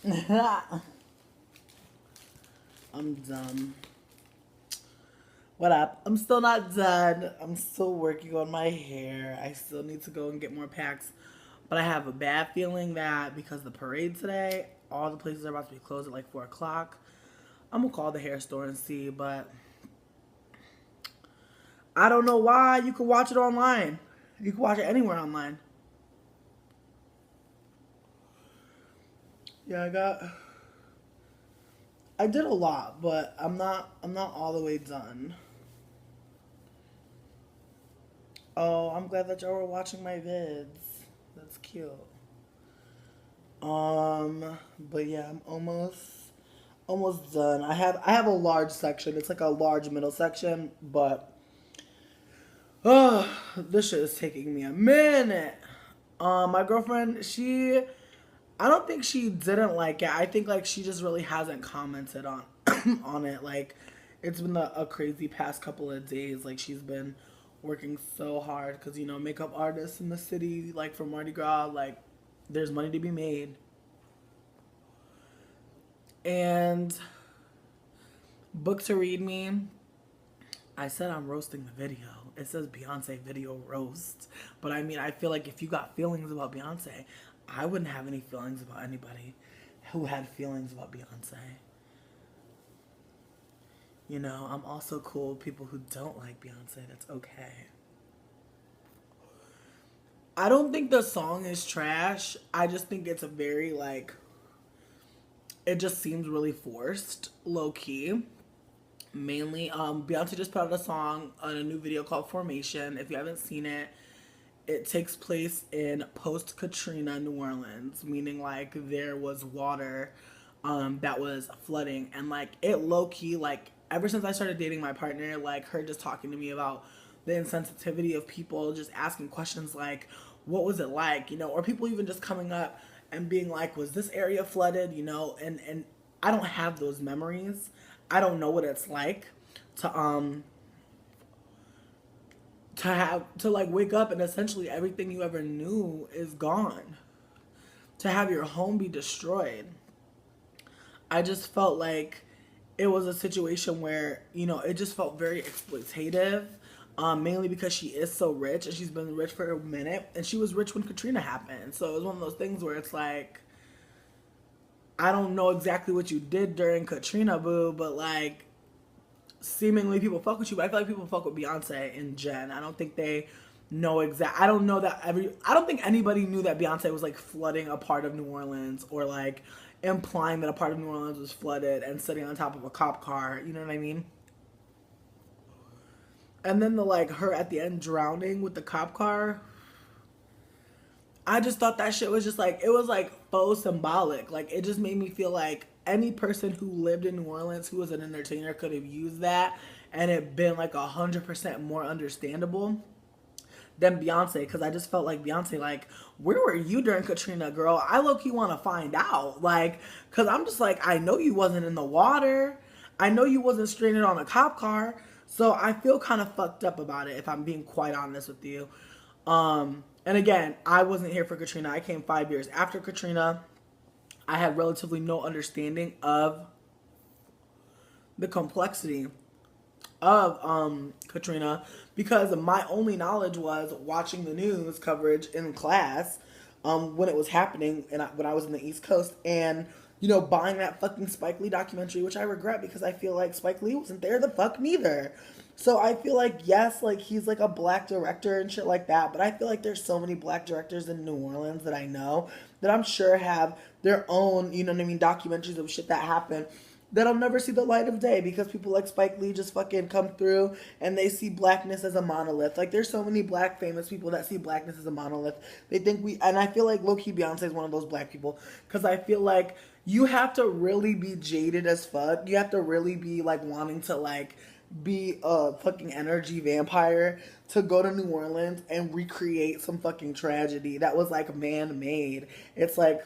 I'm dumb. What up? I'm still not done. I'm still working on my hair. I still need to go and get more packs. But I have a bad feeling that because the parade today, all the places are about to be closed at like 4 o'clock. I'm going to call the hair store and see. But I don't know why. You can watch it online. You can watch it anywhere online. Yeah, I did a lot, but I'm not all the way done. Oh, I'm glad that y'all were watching my vids. That's cute. But yeah, I'm almost done. I have a large section. It's like a large middle section, but this shit is taking me a minute. My girlfriend, I don't think she didn't like it. I think like she just really hasn't commented on on it. Like it's been a crazy past couple of days. Like she's been working so hard because makeup artists in the city, like for Mardi Gras, like there's money to be made. And book to read me. I said I'm roasting the video. It says Beyonce video roast. But I mean, I feel like if you got feelings about Beyonce, I wouldn't have any feelings about anybody who had feelings about Beyonce. I'm also cool with people who don't like Beyonce. That's okay. I don't think the song is trash. I just think it's a very, like, it just seems really forced, low key. Mainly, Beyonce just put out a song on a new video called Formation. If you haven't seen it, it takes place in post Katrina New Orleans, meaning like there was water that was flooding, and like it low key, like ever since I started dating my partner, like her just talking to me about the insensitivity of people just asking questions like what was it like, or people even just coming up and being like, was this area flooded, and I don't have those memories. I don't know what it's like to have to like wake up and essentially everything you ever knew is gone. To have your home be destroyed. I just felt like it was a situation where, it just felt very exploitative. Mainly because she is so rich and she's been rich for a minute and she was rich when Katrina happened. So it was one of those things where it's like, I don't know exactly what you did during Katrina, boo, but like seemingly people fuck with you, but I feel like people fuck with Beyonce and Jen. I don't think they know exact. I don't know that I don't think anybody knew that Beyonce was like flooding a part of New Orleans or like implying that a part of New Orleans was flooded and sitting on top of a cop car. You know what I mean? And then the like her at the end drowning with the cop car. I just thought that shit was just like it was like faux symbolic. Like it just made me feel like any person who lived in New Orleans who was an entertainer could have used that and it been like 100% more understandable than Beyonce. Because I just felt like Beyonce, like, where were you during Katrina, girl? I low key want to find out, like, because I'm just like, I know you wasn't in the water, I know you wasn't stranded on a cop car, so I feel kind of fucked up about it if I'm being quite honest with you. And again, I wasn't here for Katrina. I came 5 years after Katrina. I had relatively no understanding of the complexity of Katrina because my only knowledge was watching the news coverage in class when it was happening and when I was in the East Coast and buying that fucking Spike Lee documentary, which I regret because I feel like Spike Lee wasn't there the fuck neither. So I feel like yes, like he's like a black director and shit like that, but I feel like there's so many black directors in New Orleans that I know that I'm sure have their own, you know what I mean, documentaries of shit that happened that'll never see the light of day because people like Spike Lee just fucking come through and they see blackness as a monolith. Like there's so many black famous people that see blackness as a monolith. They think and I feel like low-key Beyonce is one of those black people because I feel like you have to really be jaded as fuck. You have to really be like wanting to like be a fucking energy vampire to go to New Orleans and recreate some fucking tragedy that was like man-made. It's like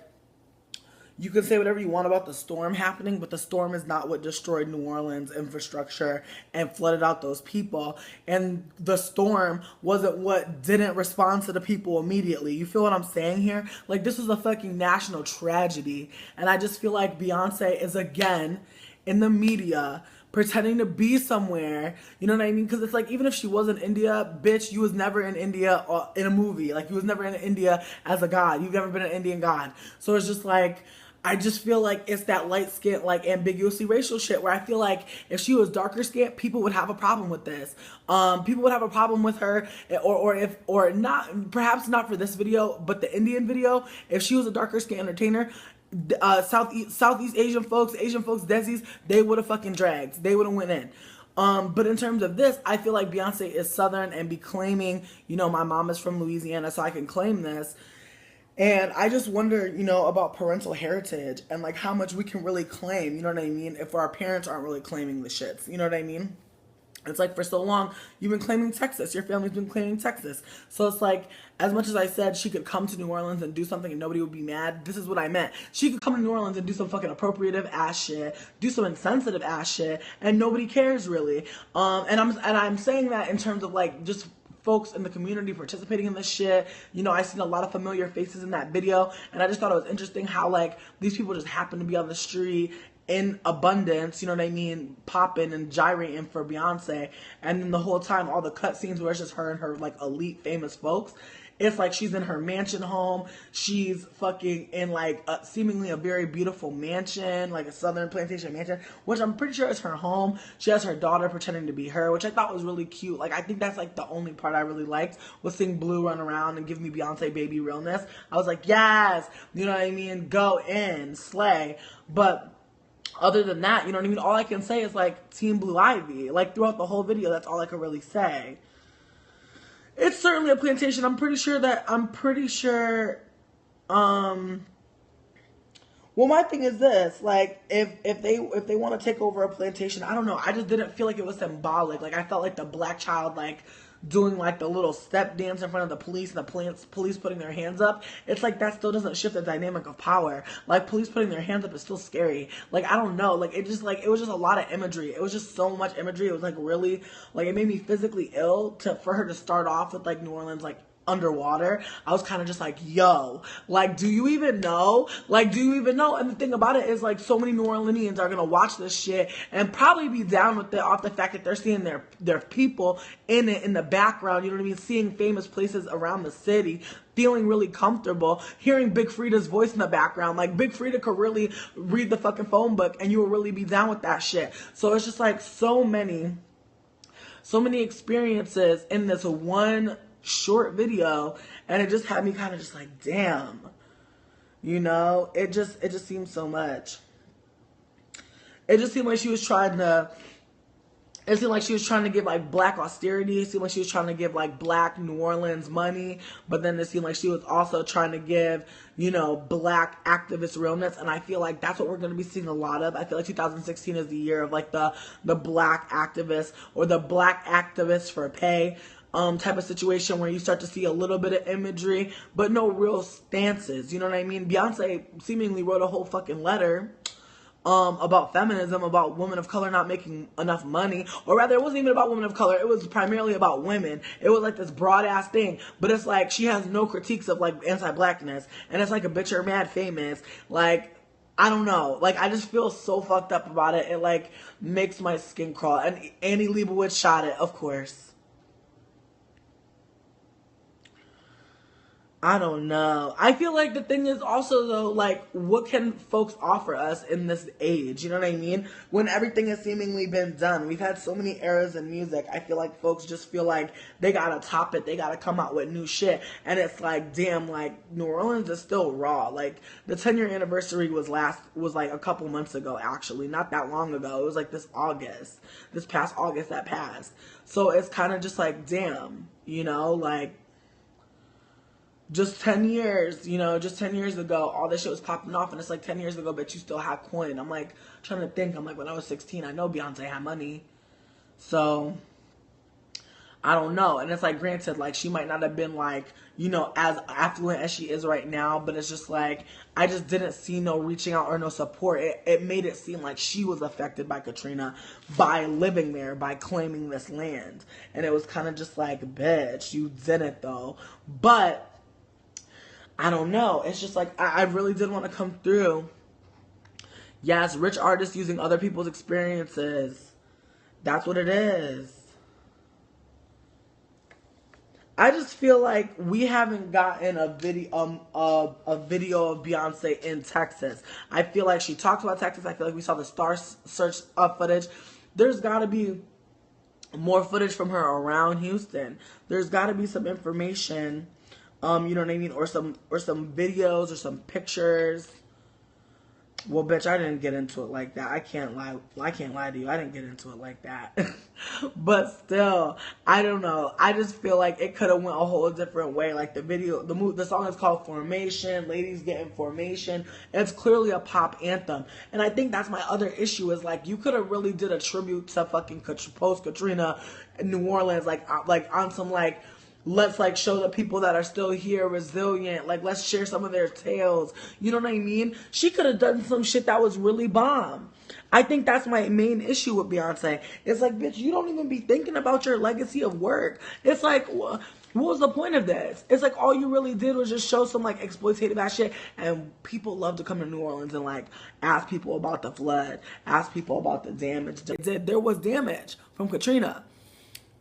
you can say whatever you want about the storm happening, but the storm is not what destroyed New Orleans infrastructure and flooded out those people. And the storm wasn't what didn't respond to the people immediately. You feel what I'm saying here? Like, this was a fucking national tragedy. And I just feel like Beyonce is again in the media pretending to be somewhere, you know what I mean? Because it's like, even if she was in India, bitch, you was never in India in a movie. Like, you was never in India as a god. You've never been an Indian god. So it's just like, I just feel like it's that light skin, like ambiguously racial shit, where I feel like if she was darker skinned, people would have a problem with this. People would have a problem with her, or not, perhaps not for this video, but the Indian video. If she was a darker skinned entertainer, Southeast Asian folks, Desis, they would have fucking dragged. They would have went in. But in terms of this, I feel like Beyonce is Southern and be claiming, you know, my mom is from Louisiana, so I can claim this. And I just wonder, you know, about parental heritage and like how much we can really claim, you know what I mean, if our parents aren't really claiming the shits, you know what I mean? It's like, for so long, you've been claiming Texas. Your family's been claiming Texas. So it's like, as much as I said she could come to New Orleans and do something and nobody would be mad, this is what I meant. She could come to New Orleans and do some fucking appropriative ass shit, do some insensitive ass shit, and nobody cares really. And I'm saying that in terms of like just folks in the community participating in this shit. You know, I seen a lot of familiar faces in that video, and I just thought it was interesting how like these people just happen to be on the street in abundance, you know what I mean, popping and gyrating for Beyonce, and then the whole time all the cut scenes where it's just her and her like elite famous folks. It's like she's in her mansion home. She's fucking in like seemingly a very beautiful mansion, like a southern plantation mansion, which I'm pretty sure is her home. She has her daughter pretending to be her, which I thought was really cute. Like, I think that's like the only part I really liked, was seeing Blue run around and give me Beyonce baby realness. I was like, yes, you know what I mean? Go in, slay. But other than that, you know what I mean? All I can say is like Team Blue Ivy. Like, throughout the whole video, that's all I could really say. It's certainly a plantation. I'm pretty sure, well, my thing is this, like, if they want to take over a plantation, I don't know, I just didn't feel like it was symbolic. Like, I felt like the black child, like, doing, like, the little step dance in front of the police and the police putting their hands up. It's like, that still doesn't shift the dynamic of power. Like, police putting their hands up is still scary. Like, I don't know. Like, it was just a lot of imagery. It was just so much imagery. It was, like, really, like, it made me physically ill for her to start off with, like, New Orleans, like, underwater. I was kind of just like, yo, like, do you even know? Like, do you even know? And the thing about it is, like, so many New Orleanians are gonna watch this shit and probably be down with it off the fact that they're seeing their people in it in the background, you know what I mean? Seeing famous places around the city, feeling really comfortable, hearing Big Frida's voice in the background. Like, Big Frida could really read the fucking phone book and you will really be down with that shit. So it's just like so many experiences in this one short video, and it just had me kind of just like, damn, you know, it just seemed so much. It just seemed like she was trying to give like black austerity. It seemed like she was trying to give like black New Orleans money, but then it seemed like she was also trying to give, you know, black activist realness. And I feel like that's what we're going to be seeing a lot of. I feel like 2016 is the year of like the black activists, or the black activists for pay type of situation, where you start to see a little bit of imagery, but no real stances. You know what I mean? Beyonce seemingly wrote a whole fucking letter about feminism, about women of color not making enough money, or rather, it wasn't even about women of color. It was primarily about women. It was like this broad ass thing, but it's like she has no critiques of like anti-blackness, and it's like a bitch, you're mad famous. Like, I don't know. Like, I just feel so fucked up about it. It like makes my skin crawl. And Annie Leibovitz shot it, of course. I don't know. I feel like the thing is also, though, like, what can folks offer us in this age? You know what I mean? When everything has seemingly been done. We've had so many eras in music. I feel like folks just feel like they gotta top it. They gotta come out with new shit. And it's like, damn, like, New Orleans is still raw. Like, the 10-year anniversary was like a couple months ago, actually. Not that long ago. It was like this past August that passed. So it's kind of just like, damn, you know, like, just 10 years, you know, just 10 years ago, all this shit was popping off, and it's like 10 years ago, but you still had coin. I'm like, trying to think, I'm like, when I was 16, I know Beyonce had money. So, I don't know. And it's like, granted, like, she might not have been like, you know, as affluent as she is right now, but it's just like, I just didn't see no reaching out or no support. It made it seem like she was affected by Katrina by living there, by claiming this land. And it was kind of just like, bitch, you didn't though. But I don't know. It's just like, I really did want to come through. Yes, rich artists using other people's experiences. That's what it is. I just feel like we haven't gotten a video of Beyonce in Texas. I feel like she talked about Texas. I feel like we saw the Star Search footage. There's got to be more footage from her around Houston. There's got to be some information, you know what I mean, or some videos or some pictures. Well, bitch, I didn't get into it like that. I can't lie to you. I didn't get into it like that. But still, I don't know. I just feel like it could have went a whole different way. Like the song is called Formation. Ladies get in formation. It's clearly a pop anthem. And I think that's my other issue is like, you could have really did a tribute to fucking post Katrina in New Orleans, like on some like, let's like show the people that are still here resilient. Like, let's share some of their tales. You know what I mean? She could have done some shit that was really bomb. I think that's my main issue with Beyonce. It's like, bitch, you don't even be thinking about your legacy of work. It's like, what was the point of this? It's like all you really did was just show some like exploitative ass shit, and people love to come to New Orleans and like ask people about the flood, ask people about the damage. There was damage from Katrina.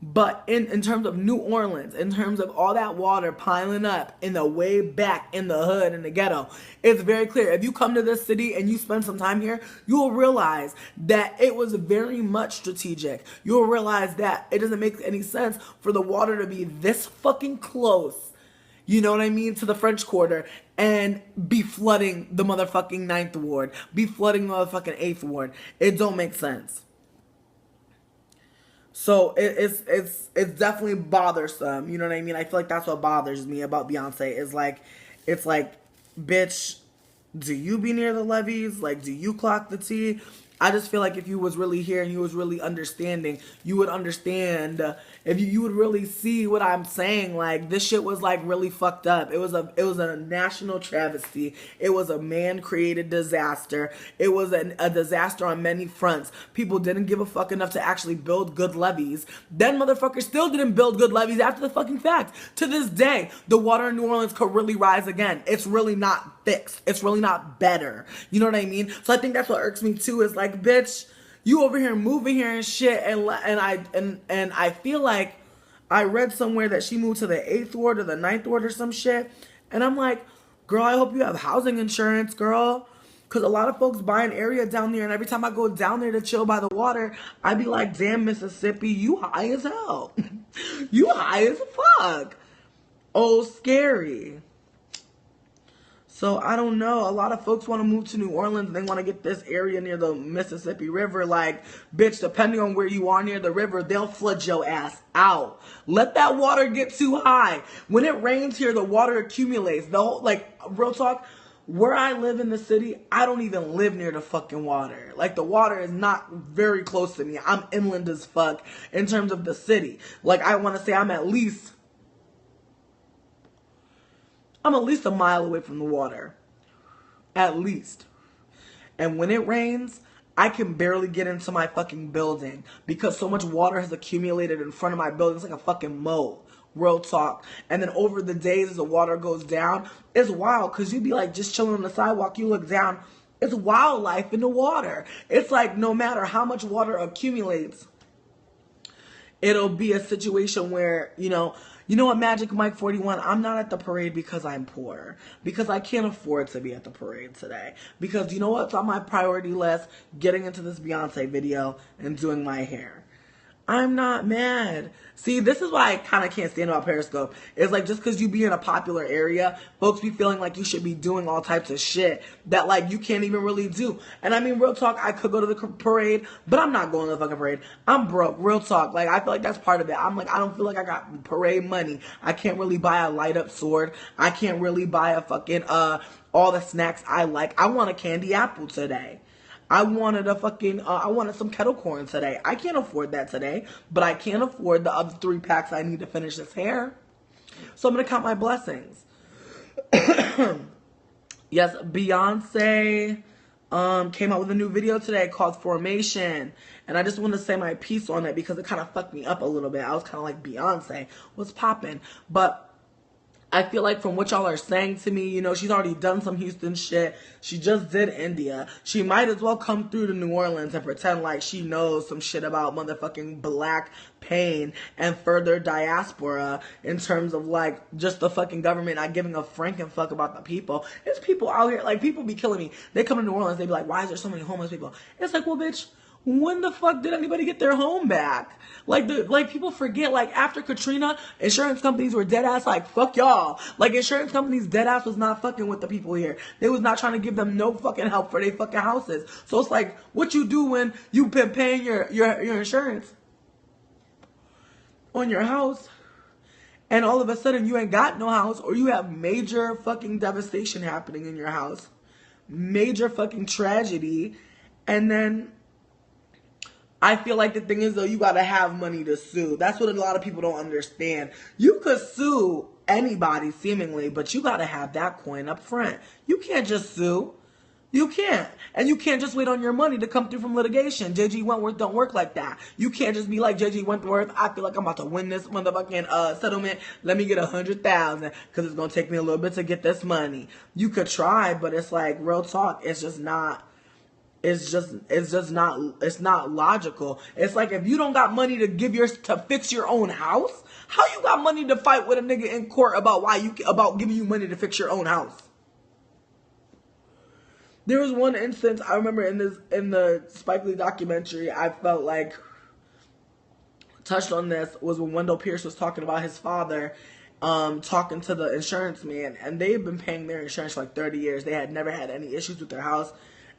But in terms of New Orleans, in terms of all that water piling up in the way back in the hood, in the ghetto, it's very clear. If you come to this city and you spend some time here, you will realize that it was very much strategic. You will realize that it doesn't make any sense for the water to be this fucking close, you know what I mean, to the French Quarter and be flooding the motherfucking 9th Ward, be flooding the motherfucking 8th Ward. It don't make sense. So it's definitely bothersome. You know what I mean? I feel like that's what bothers me about Beyonce is like, it's like, bitch, do you be near the levees? Like, do you clock the tea? I just feel like if you was really here and you was really understanding, you would understand. If you would really see what I'm saying. Like, this shit was like really fucked up. It was a national travesty. It was a man-created disaster. It was a disaster on many fronts. People didn't give a fuck enough to actually build good levees. Then motherfuckers still didn't build good levees after the fucking fact. To this day, the water in New Orleans could really rise again. It's really not fixed. It's really not better. You know what I mean? So I think that's what irks me too, is like, bitch, you over here moving here and shit, and I feel like I read somewhere that she moved to the 8th Ward or the 9th Ward or some shit, and I'm like, girl, I hope you have housing insurance, girl, because a lot of folks buy an area down there, and every time I go down there to chill by the water, I be like, damn, Mississippi, you high as hell. You high as fuck. Oh, scary. So, I don't know. A lot of folks want to move to New Orleans and they want to get this area near the Mississippi River. Like, bitch, depending on where you are near the river, they'll flood your ass out. Let that water get too high. When it rains here, the water accumulates. The whole, like, real talk, where I live in the city, I don't even live near the fucking water. Like, the water is not very close to me. I'm inland as fuck in terms of the city. Like, I want to say I'm at least a mile away from the water. At least. And when it rains, I can barely get into my fucking building because so much water has accumulated in front of my building. It's like a fucking moat. Real talk. And then over the days as the water goes down, it's wild because you be like just chilling on the sidewalk, you look down, it's wildlife in the water. It's like no matter how much water accumulates, it'll be a situation where, you know what, Magic Mike 41, I'm not at the parade because I'm poor. Because I can't afford to be at the parade today. Because you know what's on my priority list? Getting into this Beyonce video and doing my hair. I'm not mad. See, this is what I kind of can't stand about Periscope. It's like just because you be in a popular area, folks be feeling like you should be doing all types of shit that like you can't even really do. And I mean, real talk, I could go to the parade, but I'm not going to the fucking parade. I'm broke. Real talk. Like, I feel like that's part of it. I'm like, I don't feel like I got parade money. I can't really buy a light up sword. I can't really buy a fucking, all the snacks I like. I want a candy apple today. I wanted a fucking, I wanted some kettle corn today. I can't afford that today, but I can afford the other 3 packs I need to finish this hair. So I'm going to count my blessings. Yes, Beyoncé came out with a new video today called Formation. And I just want to say my piece on it because it kind of fucked me up a little bit. I was kind of like, Beyoncé, what's poppin'? But I feel like from what y'all are saying to me, you know, she's already done some Houston shit. She just did India. She might as well come through to New Orleans and pretend like she knows some shit about motherfucking black pain and further diaspora in terms of like just the fucking government not giving a franken fuck about the people. There's people out here, like people be killing me. They come to New Orleans, they be like, why is there so many homeless people? It's like, well, bitch, when the fuck did anybody get their home back? Like people forget, like after Katrina, insurance companies were dead ass like, fuck y'all. Like insurance companies dead ass was not fucking with the people here. They was not trying to give them no fucking help for their fucking houses. So it's like, what you do when you been paying your insurance on your house and all of a sudden you ain't got no house, or you have major fucking devastation happening in your house. Major fucking tragedy. And then I feel like the thing is, though, you gotta have money to sue. That's what a lot of people don't understand. You could sue anybody, seemingly, but you gotta have that coin up front. You can't just sue. You can't. And you can't just wait on your money to come through from litigation. J.G. Wentworth don't work like that. You can't just be like, J.G. Wentworth, I feel like I'm about to win this motherfucking settlement. Let me get $100,000 because it's gonna take me a little bit to get this money. You could try, but it's like, real talk, it's just not. It's not logical. It's like if you don't got money to fix your own house, how you got money to fight with a nigga in court about giving you money to fix your own house? There was one instance I remember in the Spike Lee documentary, I felt like touched on this, was when Wendell Pierce was talking about his father talking to the insurance man, and they've been paying their insurance for like 30 years. They had never had any issues with their house.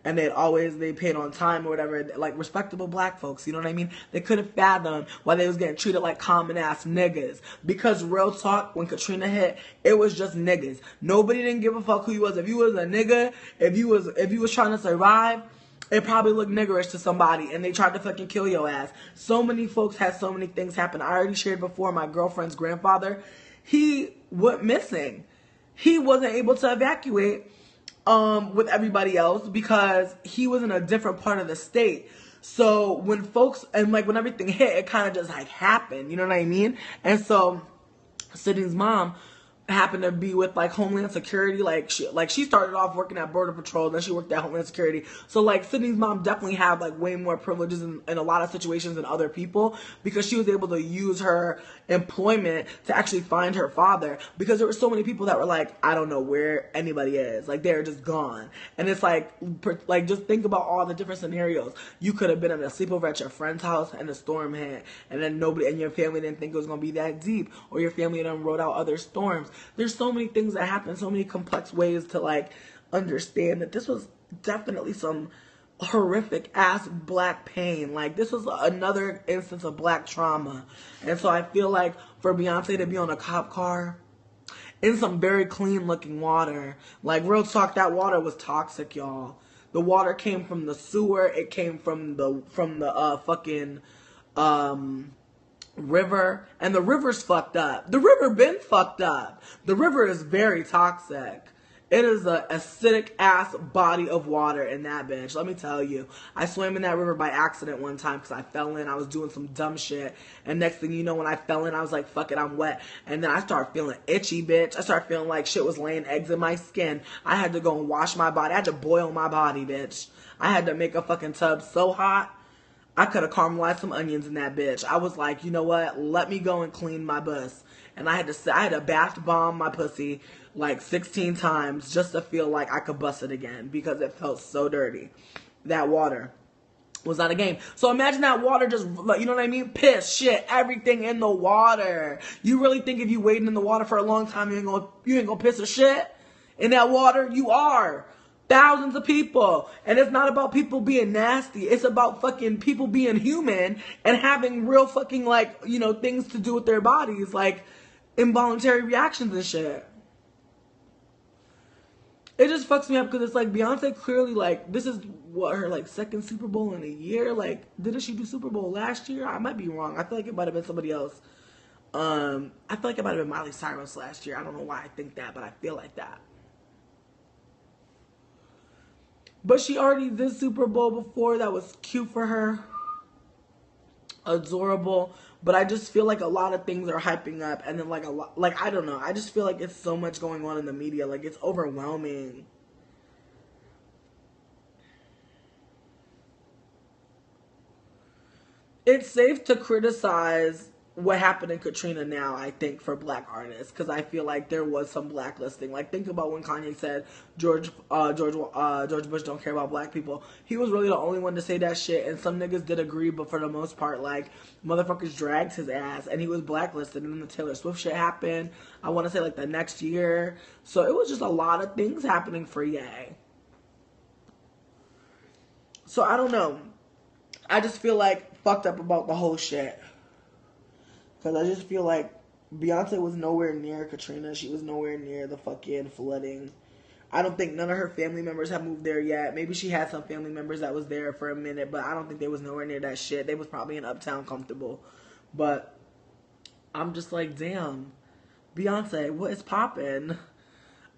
And they paid on time or whatever, like respectable black folks, you know what I mean? They couldn't fathom why they was getting treated like common ass niggas. Because real talk, when Katrina hit, it was just niggas. Nobody didn't give a fuck who you was. If you was a nigga, if you was trying to survive, it probably looked niggerish to somebody, and they tried to fucking kill your ass. So many folks had so many things happen. I already shared before, my girlfriend's grandfather, he went missing. He wasn't able to evacuate with everybody else because he was in a different part of the state. So when folks, and like when everything hit, it kind of just like happened, you know what I mean? And so Sydney's mom happened to be with like Homeland Security. Like she started off working at Border Patrol, then she worked at Homeland Security. So like Sydney's mom definitely had like way more privileges in a lot of situations than other people, because she was able to use her employment to actually find her father, because there were so many people that were like, I don't know where anybody is, like they're just gone. And it's like just think about all the different scenarios. You could have been at a sleepover at your friend's house and the storm hit, and then nobody and your family didn't think it was gonna be that deep, or your family done wrote out other storms. There's so many things that happen, so many complex ways to like understand that this was definitely some horrific ass black pain. Like this was another instance of black trauma. And so I feel like for Beyonce to be on a cop car in some very clean looking water, like real talk, that water was toxic, y'all. The water came from the sewer. It came from the fucking river, and the river's fucked up. The river been fucked up. The river is very toxic. It is a acidic ass body of water in that bitch. Let me tell you. I swam in that river by accident one time because I fell in. I was doing some dumb shit. And next thing you know, when I fell in, I was like, fuck it, I'm wet. And then I started feeling itchy, bitch. I started feeling like shit was laying eggs in my skin. I had to go and wash my body. I had to boil my body, bitch. I had to make a fucking tub so hot, I could have caramelized some onions in that bitch. I was like, you know what? Let me go and clean my bus. And I had to bath bomb my pussy like 16 times just to feel like I could bust it again, because it felt so dirty. That water was not a game. So imagine that water just, you know what I mean? Piss, shit, everything in the water. You really think if you waiting in the water for a long time, you ain't gonna piss or shit in that water? You are. Thousands of people. And it's not about people being nasty. It's about fucking people being human and having real fucking, like, you know, things to do with their bodies, like involuntary reactions and shit. It just fucks me up because it's like Beyonce clearly like this is what her like second Super Bowl in a year. Like, didn't she do Super Bowl last year? I might be wrong. I feel like it might have been somebody else. I feel like it might have been Miley Cyrus last year. I don't know why I think that, but I feel like that. But she already did Super Bowl before. That was cute for her. Adorable. But I just feel like a lot of things are hyping up. And then like a lot, like, I don't know. I just feel like it's so much going on in the media. Like, it's overwhelming. It's safe to criticize what happened in Katrina now, I think, for black artists, because I feel like there was some blacklisting. Like, think about when Kanye said George Bush don't care about black people. He was really the only one to say that shit, and some niggas did agree, but for the most part, like, motherfuckers dragged his ass, and he was blacklisted. And then the Taylor Swift shit happened, I want to say, like, the next year. So it was just a lot of things happening for Ye. So I don't know. I just feel like fucked up about the whole shit. Because I just feel like Beyonce was nowhere near Katrina. She was nowhere near the fucking flooding. I don't think none of her family members have moved there yet. Maybe she had some family members that was there for a minute, but I don't think they was nowhere near that shit. They was probably in Uptown comfortable. But I'm just like, damn, Beyonce, what is poppin'?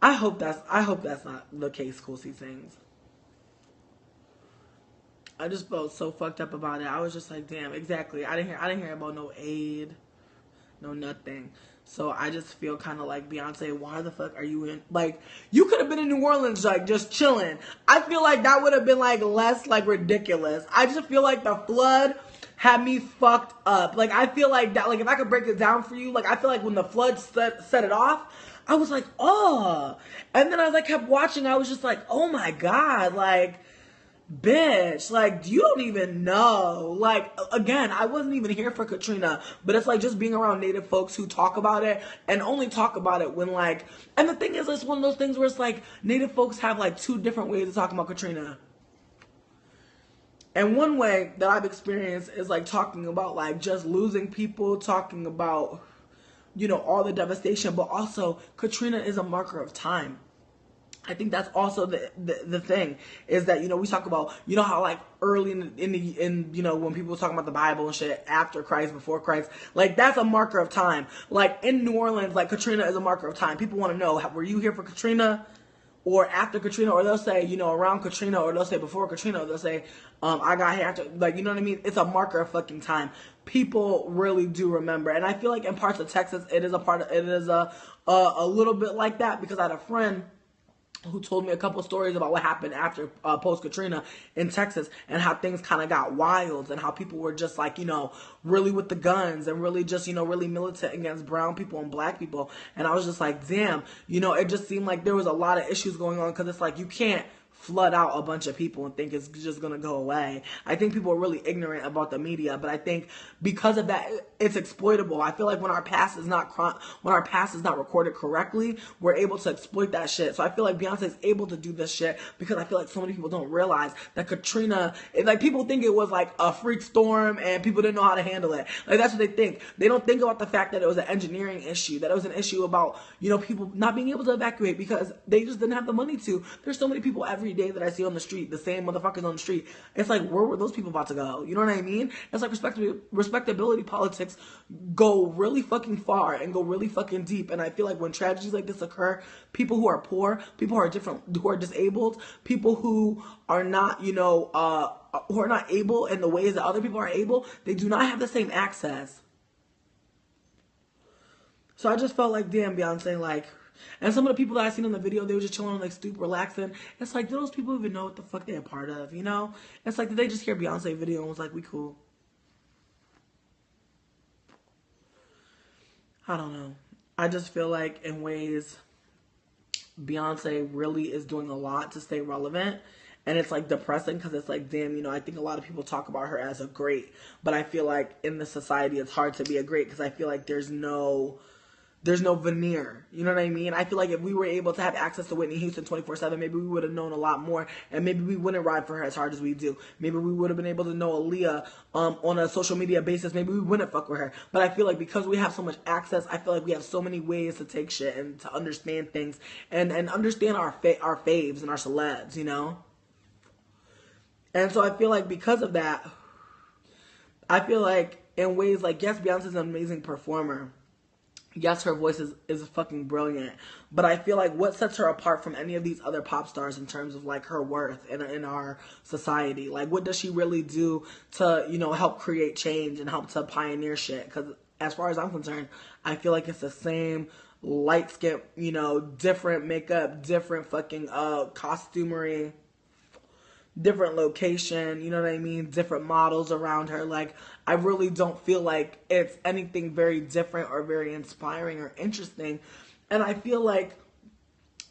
I hope that's not the case, Cool C sings. I just felt so fucked up about it. I was just like, damn, exactly. I didn't hear about no aid. No nothing. So I just feel kind of like, Beyonce, why the fuck are you in? Like, you could have been in New Orleans, like, just chilling. I feel like that would have been, like, less, like, ridiculous. I just feel like the flood had me fucked up. Like, I feel like that, like, if I could break it down for you, like, I feel like when the flood set it off, I was like, oh. And then as I kept watching, I was just like, oh my God, like, bitch, like, you don't even know. Like, again, I wasn't even here for Katrina, but it's like just being around Native folks who talk about it and only talk about it when, like, and the thing is, it's one of those things where it's like Native folks have like two different ways of talking about Katrina. And one way that I've experienced is like talking about like just losing people, talking about, you know, all the devastation, but also Katrina is a marker of time. I think that's also the thing is that, you know, we talk about, you know, how like early in you know, when people talk about the Bible and shit, after Christ, before Christ, like that's a marker of time. Like in New Orleans, like Katrina is a marker of time. People want to know, were you here for Katrina or after Katrina? Or they'll say, you know, around Katrina, or they'll say before Katrina, or they'll say, I got here after, like, you know what I mean? It's a marker of fucking time. People really do remember. And I feel like in parts of Texas, it is a little bit like that, because I had a friend who told me a couple stories about what happened after post-Katrina in Texas, and how things kind of got wild, and how people were just like, you know, really with the guns, and really just, you know, really militant against brown people and black people. And I was just like, damn, you know, it just seemed like there was a lot of issues going on, because it's like you can't flood out a bunch of people and think it's just gonna go away. I think people are really ignorant about the media, but I think because of that, it's exploitable. I feel like when our past is not recorded correctly, we're able to exploit that shit. So I feel like Beyonce is able to do this shit because I feel like so many people don't realize that Katrina, like, people think it was like a freak storm and people didn't know how to handle it. Like, that's what they think. They don't think about the fact that it was an engineering issue, that it was an issue about, you know, people not being able to evacuate because they just didn't have the money to. There's so many people every day that I see on the street, the same motherfuckers on the street. It's like, where were those people about to go? You know what I mean? It's like respectability politics go really fucking far and go really fucking deep. And I feel like when tragedies like this occur, people who are poor, people who are different, who are disabled, people who are not, you know, who are not able in the ways that other people are able, they do not have the same access. So I just felt like, damn, Beyonce, like, and some of the people that I seen in the video, they were just chilling on like stoop, relaxing. It's like, do those people even know what the fuck they're a part of, you know? It's like, did they just hear Beyonce video and was like, we cool? I don't know. I just feel like in ways, Beyonce really is doing a lot to stay relevant. And it's like depressing because it's like, damn, you know, I think a lot of people talk about her as a great, but I feel like in the society, it's hard to be a great because I feel like there's no there's no veneer. You know what I mean? I feel like if we were able to have access to Whitney Houston 24/7, maybe we would have known a lot more, and maybe we wouldn't ride for her as hard as we do. Maybe we would have been able to know Aaliyah on a social media basis. Maybe we wouldn't fuck with her. But I feel like because we have so much access, I feel like we have so many ways to take shit and to understand things and understand our faves and our celebs, you know? And so I feel like because of that, I feel like in ways like, yes, Beyonce's an amazing performer. Yes, her voice is fucking brilliant. But I feel like what sets her apart from any of these other pop stars in terms of like her worth in our society? Like what does she really do to, you know, help create change and help to pioneer shit? Because as far as I'm concerned, I feel like it's the same light skin, you know, different makeup, different fucking costumery, different location, you know what I mean? Different models around her. Like, I really don't feel like it's anything very different or very inspiring or interesting. And I feel like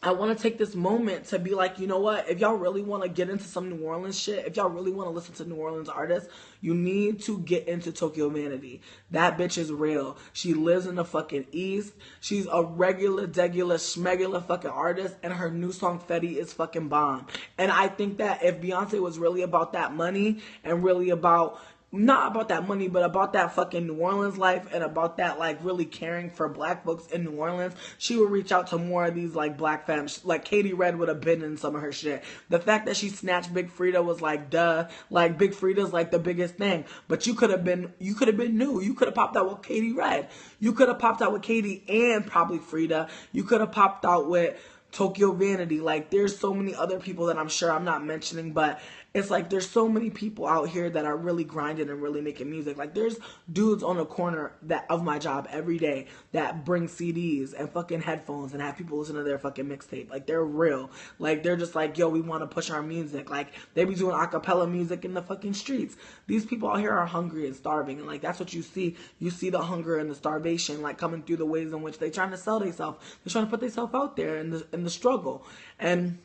I want to take this moment to be like, you know what? If y'all really want to get into some New Orleans shit, if y'all really want to listen to New Orleans artists, you need to get into Tokyo Vanity. That bitch is real. She lives in the fucking East. She's a regular, degular, schmegular fucking artist, and her new song Fetty is fucking bomb. And I think that if Beyonce was really about that money and really about, not about that money, but about that fucking New Orleans life and about that, like, really caring for black folks in New Orleans, she would reach out to more of these, like, black femmes. Like, Katie Red would have been in some of her shit. The fact that she snatched Big Frida was like, duh. Like, Big Frida's, like, the biggest thing. But you could have been new. You could have popped out with Katie Red. You could have popped out with Katie and probably Frida. You could have popped out with Tokyo Vanity. Like, there's so many other people that I'm sure I'm not mentioning, but it's like there's so many people out here that are really grinding and really making music. Like, there's dudes on the corner that of my job every day that bring CDs and fucking headphones and have people listen to their fucking mixtape. Like, they're real. Like, they're just like, yo, we want to push our music. Like, they be doing a cappella music in the fucking streets. These people out here are hungry and starving, and like, that's what you see. You see the hunger and the starvation, like, coming through the ways in which they're trying to sell themselves. They're trying to put themselves out there in the struggle. And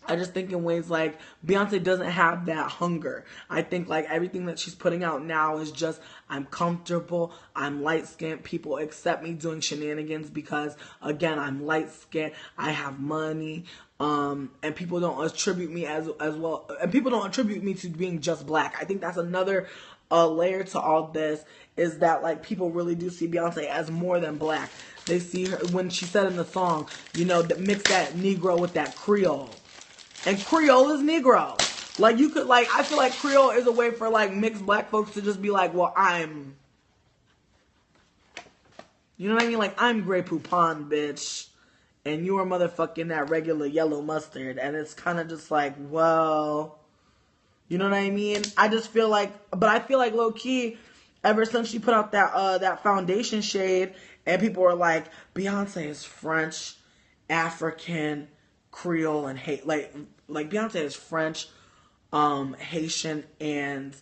I just think in ways like Beyonce doesn't have that hunger. I think like everything that she's putting out now is just, I'm comfortable, I'm light-skinned, people accept me doing shenanigans because, again, I'm light-skinned, I have money, and people don't attribute me as well, and people don't attribute me to being just black. I think that's another layer to all this, is that like people really do see Beyonce as more than black. They see her, when she said in the song, you know, mix that Negro with that Creole. And Creole is Negro. Like, you could, like, I feel like Creole is a way for, like, mixed black folks to just be like, well, I'm, you know what I mean? Like, I'm Grey Poupon, bitch. And you are motherfucking that regular yellow mustard. And it's kind of just like, well, you know what I mean? I just feel like, but I feel like low-key, ever since she put out that foundation shade, and people were like, Beyonce is French, African, Creole, and like Beyonce is French, Haitian, and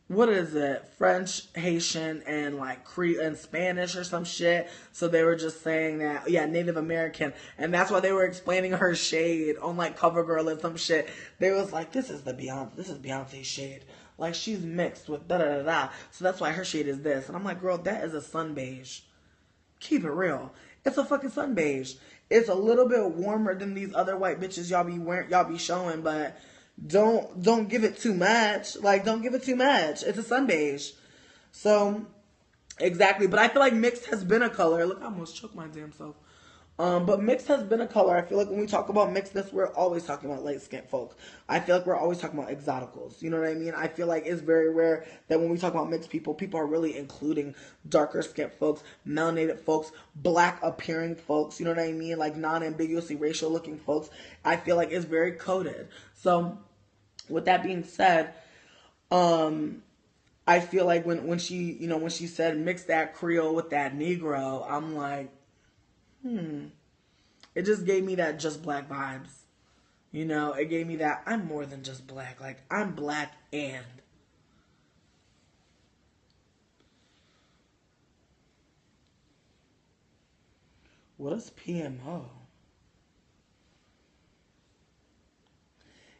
what is it? French, Haitian, and like and Spanish or some shit. So they were just saying that, yeah, Native American, and that's why they were explaining her shade on like CoverGirl and some shit. They was like, this is Beyonce's shade. Like, she's mixed with da da da da. So that's why her shade is this. And I'm like, girl, that is a sun beige. Keep it real. It's a fucking sun beige. It's a little bit warmer than these other white bitches y'all be showing, but don't give it too much. Like, don't give it too much. It's a sun beige. So, exactly. But I feel like mixed has been a color. Look, I almost choked my damn self. But mixed has been a color. I feel like when we talk about mixedness, we're always talking about light-skinned folk. I feel like we're always talking about exoticals. You know what I mean? I feel like it's very rare that when we talk about mixed people are really including darker-skinned folks, melanated folks, black-appearing folks. You know what I mean? Like non-ambiguously racial-looking folks. I feel like it's very coded. So, with that being said, I feel like when she said mix that Creole with that Negro, I'm like, it just gave me that just black vibes. You know, it gave me that I'm more than just black. Like, I'm black and. What is PMO?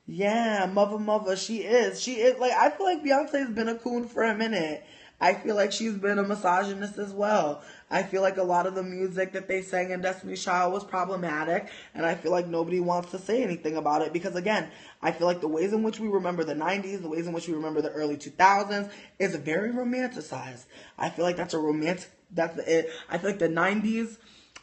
Yeah, mother, she is. She is, like, I feel like Beyonce's been a coon for a minute. I feel like she's been a misogynist as well. I feel like a lot of the music that they sang in Destiny's Child was problematic, and I feel like nobody wants to say anything about it because, again, I feel like the ways in which we remember the 90s, the ways in which we remember the early 2000s is very romanticized. I feel like that's it. I feel like the 90s,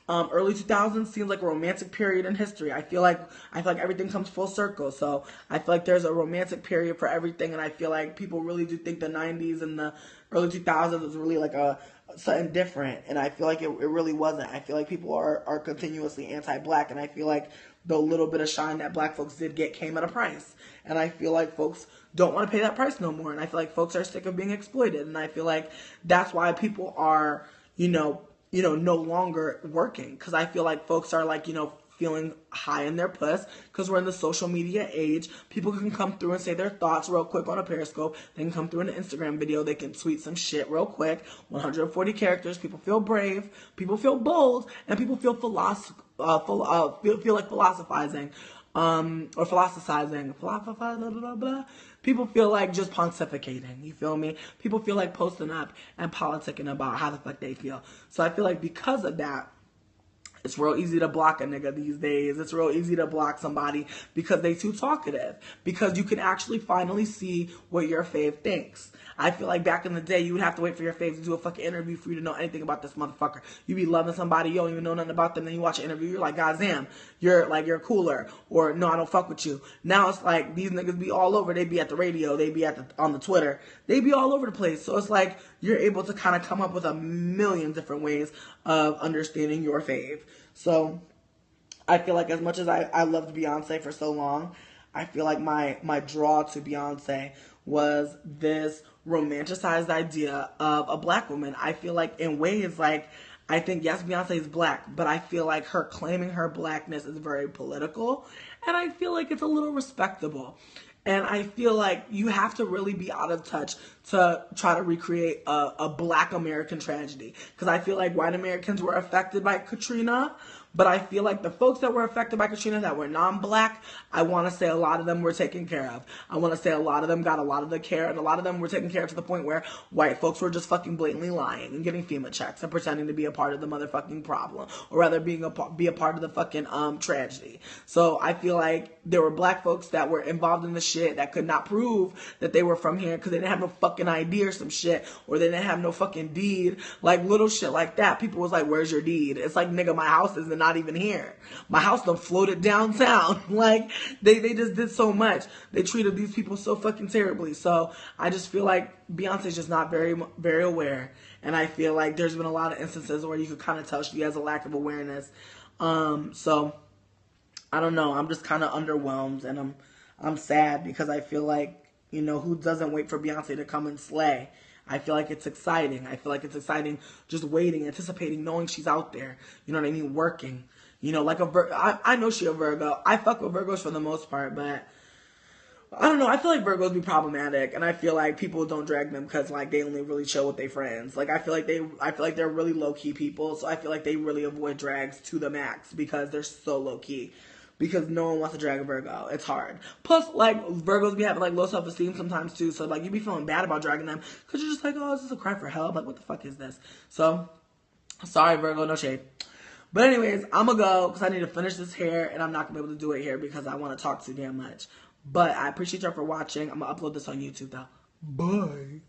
early 2000s seems like a romantic period in history. I feel like everything comes full circle. So I feel like there's a romantic period for everything, and I feel like people really do think the 90s and the early 2000s was really like something different, and I feel like it really wasn't. I feel like people are continuously anti-black, and I feel like the little bit of shine that black folks did get came at a price, and I feel like folks don't want to pay that price no more, and I feel like folks are sick of being exploited, and I feel like that's why people are, no longer working, because I feel like folks are like, feeling high in their puss, because we're in the social media age. People can come through and say their thoughts real quick on a Periscope. They can come through in an Instagram video. They can tweet some shit real quick. 140 characters. People feel brave. People feel bold. And people feel feel like philosophizing. Or philosophizing. Blah, blah, blah. People feel like just pontificating. You feel me? People feel like posting up and politicking about how the fuck they feel. So I feel like because of that, it's real easy to block a nigga these days. It's real easy to block somebody because they too talkative. Because you can actually finally see what your fave thinks. I feel like back in the day, you would have to wait for your fave to do a fucking interview for you to know anything about this motherfucker. You be loving somebody, you don't even know nothing about them, then you watch an interview, you're like, God damn, you're cooler. Or, no, I don't fuck with you. Now it's like, these niggas be all over. They be at the radio, they be on the Twitter. They be all over the place. So it's like, you're able to kind of come up with a million different ways of understanding your fave. So I feel like as much as I loved Beyonce for so long, I feel like my draw to Beyonce was this romanticized idea of a black woman. I feel like in ways like, I think, yes, Beyonce is black, but I feel like her claiming her blackness is very political, and I feel like it's a little respectable. And I feel like you have to really be out of touch to try to recreate a black American tragedy. Because I feel like white Americans were affected by Katrina, but I feel like the folks that were affected by Katrina that were non-black, I want to say a lot of them were taken care of. I want to say a lot of them got a lot of the care, and a lot of them were taken care of to the point where white folks were just fucking blatantly lying and getting FEMA checks and pretending to be a part of the motherfucking problem, or rather be a part of the fucking tragedy. So I feel like there were black folks that were involved in the shit that could not prove that they were from here because they didn't have no fucking ID or some shit, or they didn't have no fucking deed, like little shit like that. People was like, where's your deed? It's like, nigga, my house isn't not even here. My house done floated downtown. Like, they just did so much. They treated these people so fucking terribly. So I just feel like Beyonce's just not very, very aware. And I feel like there's been a lot of instances where you could kind of tell she has a lack of awareness. So I don't know. I'm just kind of underwhelmed, and I'm sad because I feel like, who doesn't wait for Beyonce to come and slay? I feel like it's exciting. I feel like it's exciting just waiting, anticipating, knowing she's out there. You know what I mean? Working. Like I know she a Virgo. I fuck with Virgos for the most part, but I don't know. I feel like Virgos be problematic, and I feel like people don't drag them because like they only really chill with their friends. Like I feel like they're really low key people, so I feel like they really avoid drags to the max because they're so low key. Because no one wants to drag a Virgo. It's hard. Plus, like, Virgos be having, like, low self-esteem sometimes, too. So, like, you be feeling bad about dragging them. Because you're just like, oh, is this a cry for help? Like, what the fuck is this? So, sorry, Virgo. No shade. But anyways, I'm going to go because I need to finish this hair. And I'm not going to be able to do it here because I want to talk too damn much. But I appreciate y'all for watching. I'm going to upload this on YouTube, though. Bye.